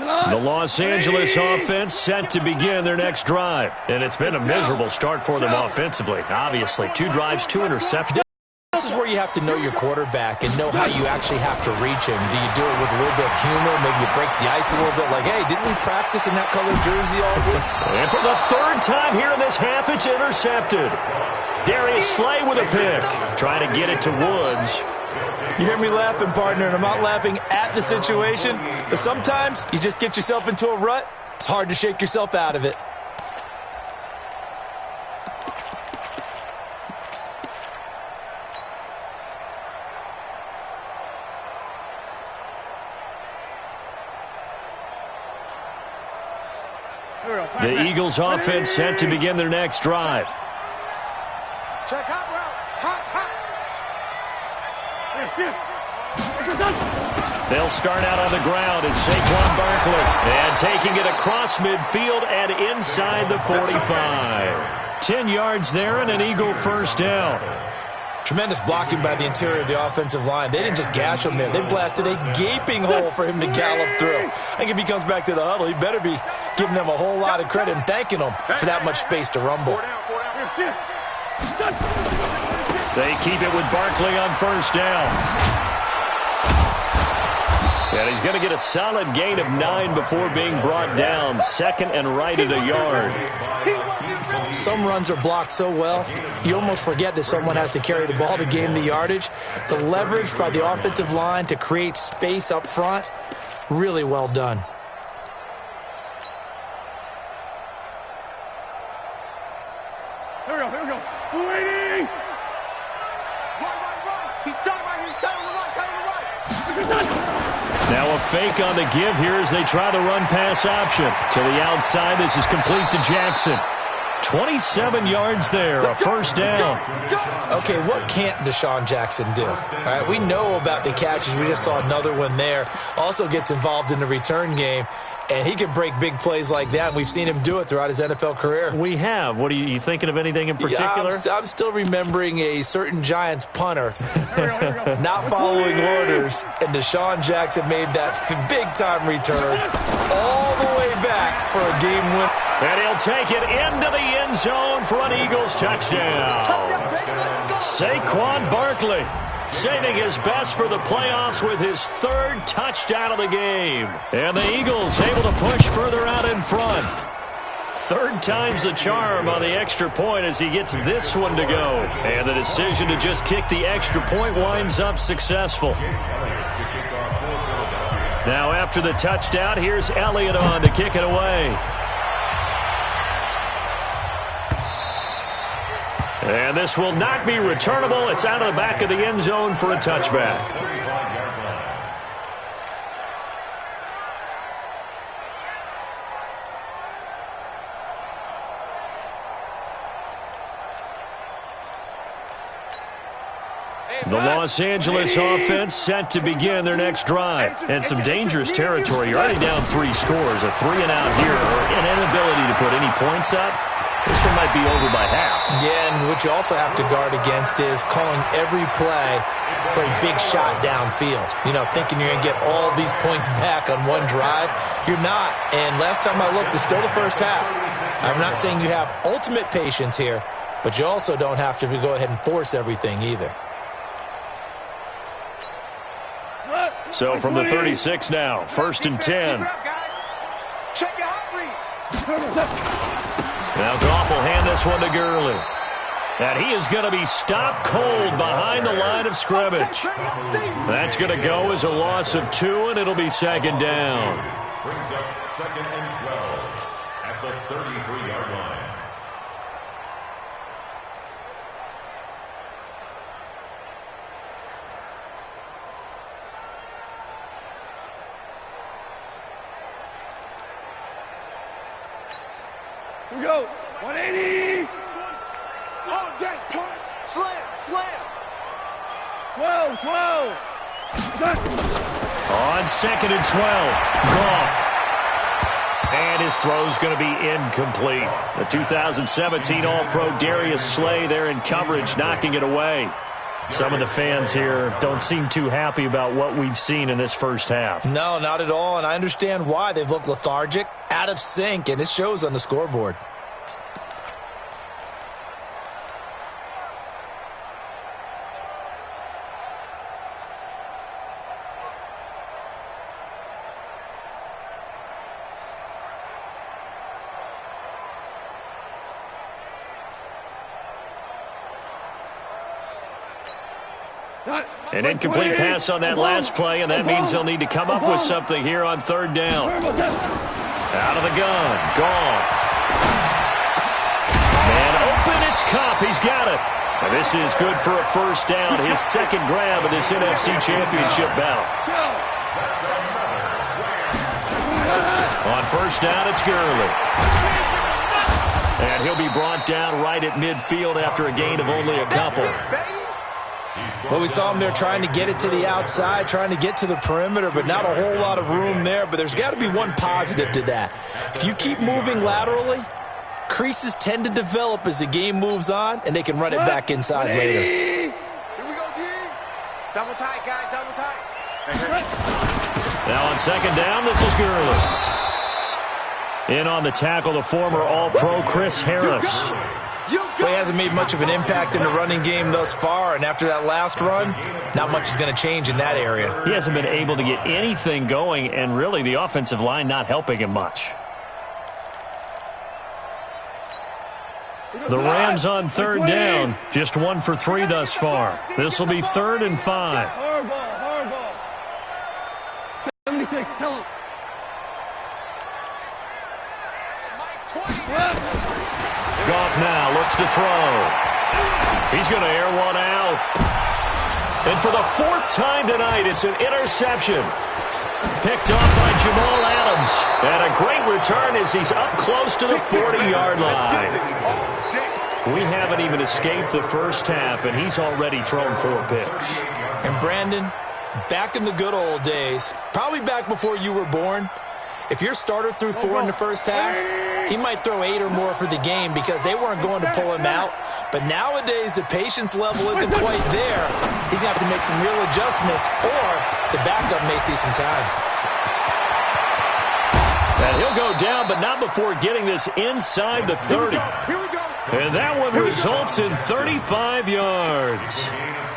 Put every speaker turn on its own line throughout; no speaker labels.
The Los Angeles offense set to begin their next drive. And it's been a miserable start for them offensively. Obviously, 2 drives, 2 interceptions.
This is where you have to know your quarterback and know how you actually have to reach him. Do you do it with a little bit of humor? Maybe you break the ice a little bit like, hey, didn't we practice in that colored jersey all week?
And for the 3rd time here in this half, it's intercepted. Darius Slay with a pick. Trying to get it to Woods.
You hear me laughing, partner, and I'm not laughing at the situation, but sometimes you just get yourself into a rut. It's hard to shake yourself out of it.
The Eagles offense set to begin their next drive.
Check hot route. Hot.
They'll start out on the ground. It's Saquon Barkley. And taking it across midfield and inside the 45. 10 yards there and an Eagle first down.
Tremendous blocking by the interior of the offensive line. They didn't just gash him there. They blasted a gaping hole for him to gallop through. I think if he comes back to the huddle, he better be giving them a whole lot of credit and thanking them for that much space to rumble.
They keep it with Barkley on first down. And he's going to get a solid gain of 9 before being brought down. 2nd and right at a yard.
Some runs are blocked so well, you almost forget that someone has to carry the ball to gain the yardage. The leverage by the offensive line to create space up front, really well done.
Here we go. Waiting. Right. He's telling right.
Now a fake on the give here as they try the run-pass option. To the outside, this is complete to Jackson. 27 yards there, a first down.
Okay, what can't Deshaun Jackson do? All right, we know about the catches. We just saw another one there. Also gets involved in the return game, and he can break big plays like that. We've seen him do it throughout his NFL career.
We have. What are you thinking of anything in particular?
Yeah, I'm still remembering a certain Giants punter not following orders, and Deshaun Jackson made that big-time return all the way back for a game win.
And he'll take it into the end zone for an Eagles touchdown. Saquon Barkley saving his best for the playoffs with his 3rd touchdown of the game. And the Eagles able to push further out in front. 3rd time's the charm on the extra point as he gets this one to go. And the decision to just kick the extra point winds up successful. Now after the touchdown, here's Elliott on to kick it away. And this will not be returnable. It's out of the back of the end zone for a touchback. The Los Angeles offense set to begin their next drive. And some dangerous territory. You're already down 3 scores, a 3-and-out here, or an inability to put any points up. This one might be over by half.
Yeah, and what you also have to guard against is calling every play for a big shot downfield. You know, thinking you're going to get all these points back on one drive. You're not. And last time I looked, it's still the first half. I'm not saying you have ultimate patience here, but you also don't have to go ahead and force everything either.
So from the 36 now, 1st and 10.
Check your hot read.
Now Goff will hand this one to Gurley. And he is going to be stopped cold behind the line of scrimmage. That's going to go as a loss of 2, and it'll be 2nd down.
Brings up 2nd and 12 at the 33-yard line.
Here we go. 180. Oh, dang, punt. Slam. 12.
On 2nd and 12, Goff. And his throw's going to be incomplete. The 2017 All-Pro Darius Slay there in coverage, knocking it away. Some of the fans here don't seem too happy about what we've seen in this first half.
No, not at all, and I understand why. They've looked lethargic, out of sync, and it shows on the scoreboard.
An incomplete pass on that last play, and that means they'll need to come up with something here on third down. Out of the gun, Goff. Man open, it's Kupp. He's got it. And this is good for a first down, his second grab of this NFC Championship battle. On first down, it's Gurley. And he'll be brought down right at midfield after a gain of only a couple.
Well, we saw him there trying to get it to the outside, trying to get to the perimeter, but not a whole lot of room there. But there's got to be one positive to that. If you keep moving laterally, creases tend to develop as the game moves on, and they can run it back inside later.
Here we go, D. Double tight, guys, double tight.
Now on second down, this is Gurley. In on the tackle, the former All-Pro Chris Harris.
Well, he hasn't made much of an impact in the running game thus far, and after that last run, not much is going to change in that area.
He hasn't been able to get anything going, and really the offensive line not helping him much. The Rams on third down, just 1 for 3 thus far. This will be 3rd and 5.
Hardball. 76, tell him.
Goff now looks to throw. He's going to air one out. And for the 4th time tonight, it's an interception. Picked up by Jamal Adams. And a great return as he's up close to the 40-yard line. We haven't even escaped the first half, and he's already thrown 4 picks.
And Brandon, back in the good old days, probably back before you were born, if your starter threw 4 in the first half, he might throw 8 or more for the game because they weren't going to pull him out. But nowadays, the patience level isn't quite there. He's going to have to make some real adjustments, or the backup may see some time.
And he'll go down, but not before getting this inside the 30. And that one results in 35 yards.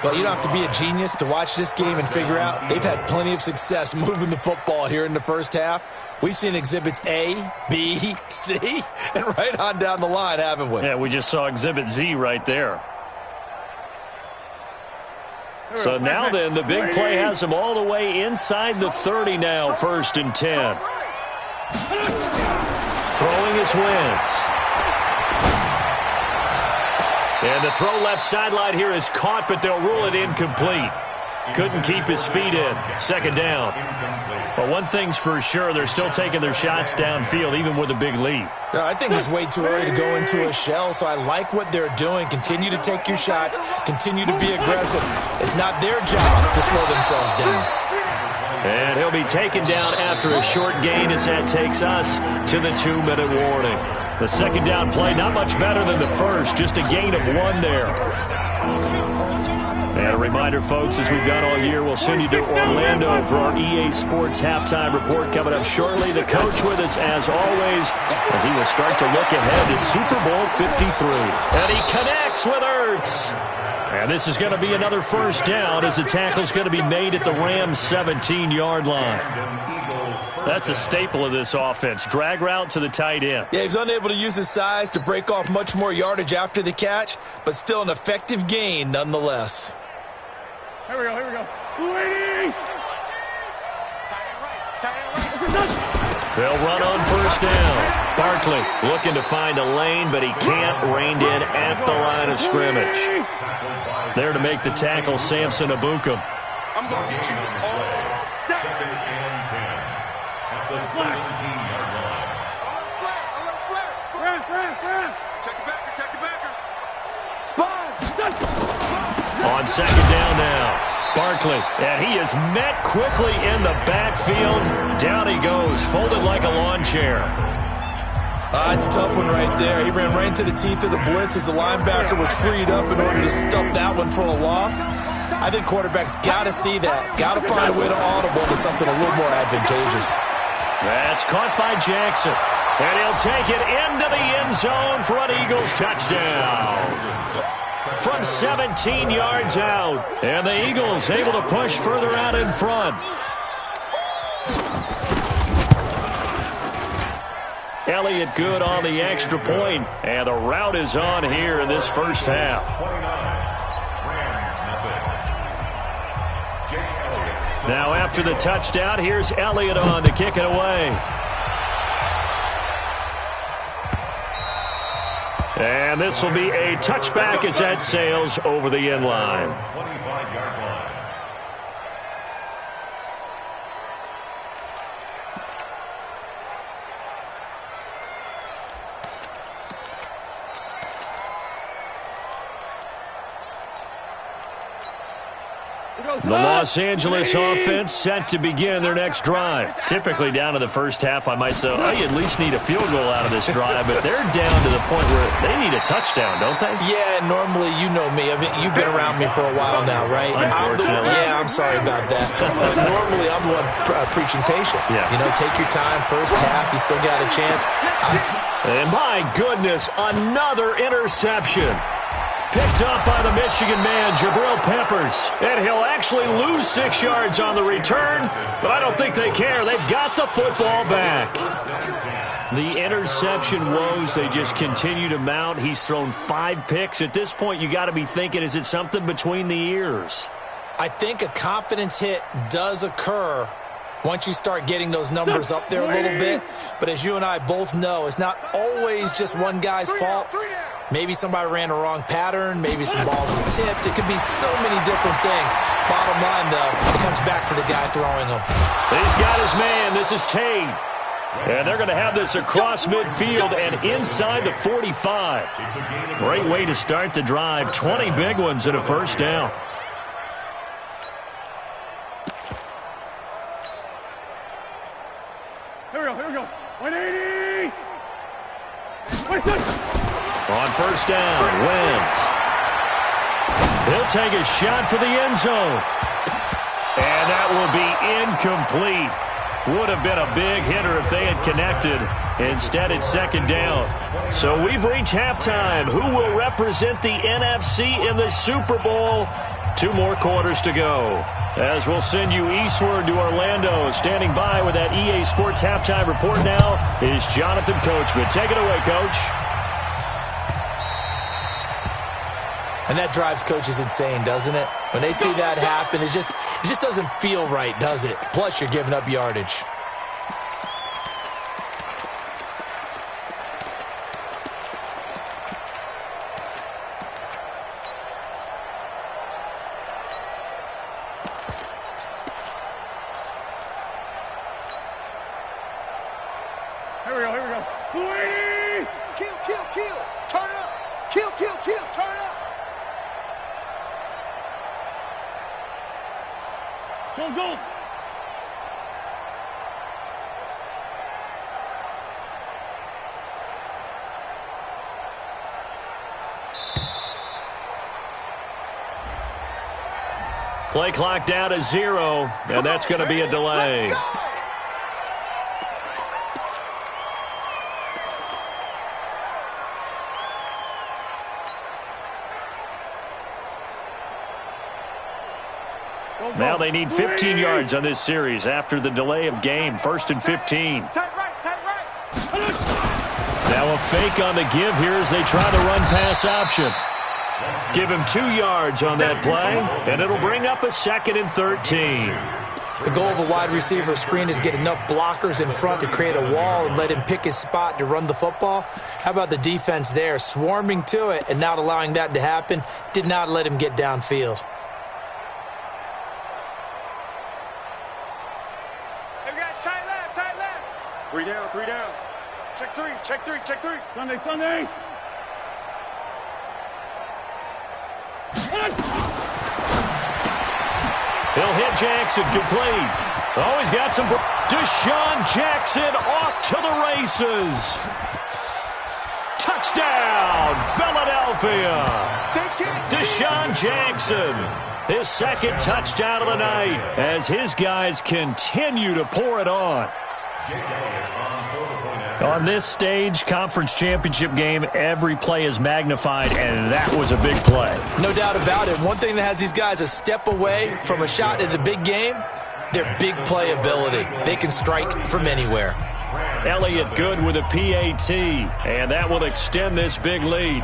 Well, you don't have to be a genius to watch this game and figure out they've had plenty of success moving the football here in the first half. We've seen exhibits A, B, C, and right on down the line, haven't we?
Yeah, we just saw exhibit Z right there. So now then, the big play has him all the way inside the 30 now, 1st and 10. Throwing is Wentz. And the throw left sideline here is caught, but they'll rule it incomplete. Couldn't keep his feet in. 2nd down. But one thing's for sure, they're still taking their shots downfield, even with a big lead.
I think it's way too early to go into a shell, so I like what they're doing. Continue to take your shots. Continue to be aggressive. It's not their job to slow themselves down.
And he'll be taken down after a short gain as that takes us to the 2-minute warning. The 2nd down play, not much better than the first, just a gain of 1 there. And a reminder, folks, as we've done all year, we'll send you to Orlando for our EA Sports Halftime Report coming up shortly. The coach with us, as always, as he will start to look ahead to Super Bowl 53. And he connects with Ertz. And this is going to be another first down as the tackle's going to be made at the Rams' 17-yard line. That's a staple of this offense. Drag route to the tight end.
Yeah, he was unable to use his size to break off much more yardage after the catch, but still an effective gain nonetheless.
Here we go. 280.
They'll run on first down. Barkley looking to find a lane, but he can't. Reined in at the line of scrimmage. There to make the tackle, Samson Ebukam.
I'm going to get you all day.
2nd and 10 at the 17-yard line.
Check the backer. Spot.
On 2nd down now. Barkley, and he is met quickly in the backfield. Down he goes, folded like a lawn chair.
It's a tough one right there. He ran right into the teeth of the blitz as the linebacker was freed up in order to stuff that one for a loss. I think quarterbacks got to see that. Got to find a way to audible to something a little more advantageous.
That's caught by Jackson. And he'll take it into the end zone for an Eagles touchdown. From 17 yards out. And the Eagles able to push further out in front. Elliott good on the extra point, and the route is on here in this first half. Now after the touchdown, here's Elliott on to kick it away. And this will be a touchback as that sails over the end line.
25-yard line.
The Los Angeles offense set to begin their next drive. Typically down to the first half, I might say, oh, you at least need a field goal out of this drive, but they're down to the point where they need a touchdown, don't they?
Yeah, normally, you know me. I mean, you've been around me for a while now, right?
Unfortunately.
I'm sorry about that. Normally, I'm the one preaching patience.
Yeah.
You know, take your time. First half, you still got a chance.
And my goodness, another interception. Picked up by the Michigan man, Jabril Peppers. And he'll actually lose 6 yards on the return, but I don't think they care. They've got the football back. The interception woes, they just continue to mount. He's thrown 5 picks. At this point, you got to be thinking, is it something between the ears?
I think a confidence hit does occur once you start getting those numbers up there a little bit. But as you and I both know, it's not always just one guy's fault. Maybe somebody ran a wrong pattern. Maybe some balls were tipped. It could be so many different things. Bottom line, though, it comes back to the guy throwing them.
He's got his man. This is Tate. And they're going to have this across midfield and inside the 45. Great way to start the drive. 20 big ones and a first down.
Here we go. 180.
On first down, Wentz. He'll take a shot for the end zone. And that will be incomplete. Would have been a big hitter if they had connected. Instead, it's second down. So we've reached halftime. Who will represent the NFC in the Super Bowl? 2 more quarters to go. As we'll send you eastward to Orlando. Standing by with that EA Sports halftime report now is Jonathan Coachman. Take it away, Coach.
And that drives coaches insane, doesn't it? When they see that happen, it just doesn't feel right, does it? Plus, you're giving up yardage.
Here we go. 280.
Kill. Turn up. Kill. Turn up.
Go.
Play clock down to 0, and that's going to be a delay. Now they need 15 yards on this series after the delay of game. 1st and 15.
Tight right.
Now a fake on the give here as they try the run-pass option. Give him 2 yards on that play, and it'll bring up a 2nd and 13.
The goal of a wide receiver screen is get enough blockers in front to create a wall and let him pick his spot to run the football. How about the defense there, swarming to it and not allowing that to happen? Did not let him get downfield.
Tight left. 3 down. Check three.
Sunday.
He'll hit Jackson, complete. Oh, he's got some. Deshaun Jackson off to the races. Touchdown, Philadelphia. Deshaun Jackson, his second touchdown of the night as his guys continue to pour it on. On this stage, conference championship game, every play is magnified, and that was a big play.
No doubt about it. One thing that has these guys a step away from a shot at a big game, their big play ability. They can strike from anywhere.
Elliott Good with a PAT, and that will extend this big lead.